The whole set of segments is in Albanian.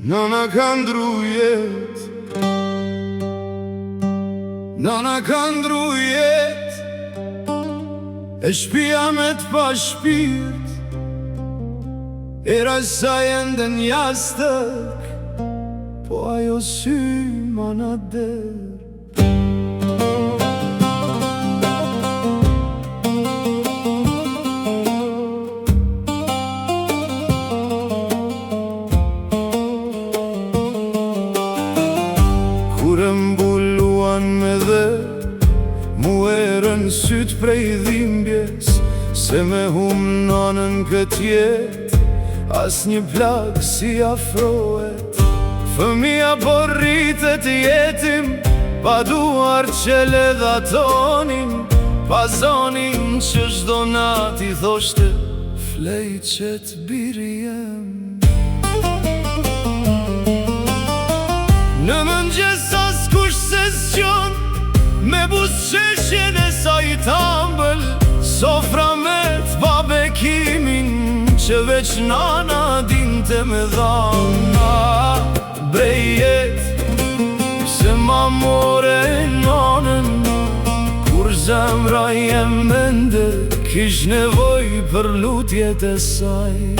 Nëna ka ndru jet, nëna ka ndru jet, e shpia me t'pa shpirt, era sa jende njastëk, po ajo sy ma na der. Kur e mbuluan me dhe, mu erën syt prej dhimbjes, se me hum nanën kët jet, as një plak si afrohet. Fëmia po rritet jetim, pa duar që ledha tonin, pa zonin që shdo nat i thoshte, flej që t'biri jem. Në mëngjes as kush se s'qon, me busqeshjen e saj tambël, sofra me t'babekimin, që veç nana dinte me dhana. Brejet, se ma more nanën, kur zemra jem mende, kish nevoj për lutjet e saj.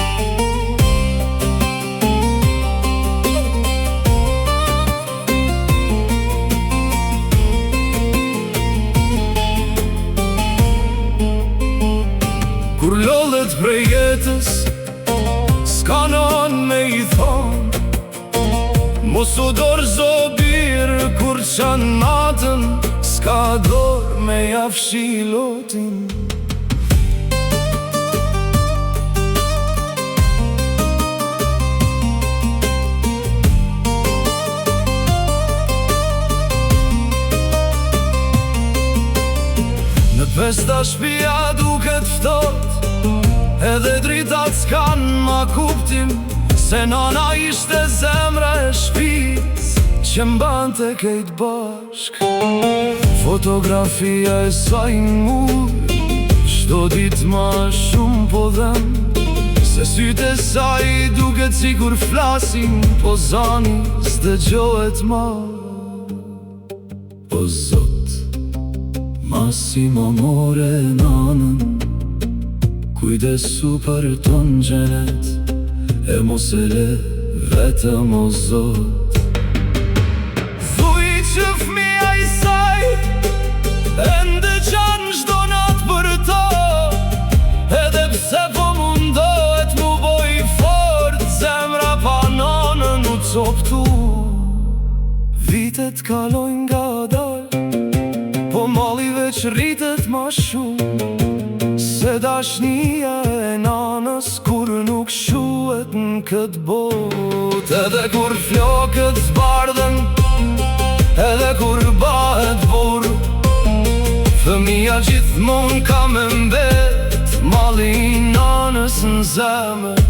Kur lollet prej jetës, s'ka non me i thonë, mos u dorë zobirë kur qanë natën, s'ka dorë me jafshi lotin. Në festa shpia duket ftot, edhe dritat s'kan ma kuptim, se nana ishte zemra e shpis, që mbante kejt bashk. Fotografia e saj n'mur, shdo dit ma shumë po dhem, se sytë e saj duket si kur flasin, po zani s'dëgjohet ma. O Zot, ma si ma more nanën, kujdesu për ton gjenet, e mos e le vetëm o Zot. Thuj që fmija i saj ende qanë shdo nat për to, edhe pse po mundohet mu boj fort, zemra pa nanën u coptu. Vitet kalojnë nga dal, po mali veç rritet ma shumë, se dashnia e nanës kur nuk shuhet në këtë bot. Edhe kur flokët zbardhen, edhe kur bahet burr, fëmia gjithmon ka me mbet malli i nanës në zemër.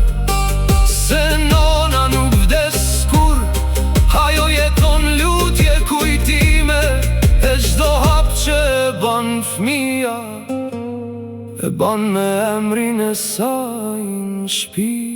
Se nana nuk vdes kur, ajo jeton lutje kujtime, e çdo hap që e ban fëmia, e ban me emrin e saj në shpi.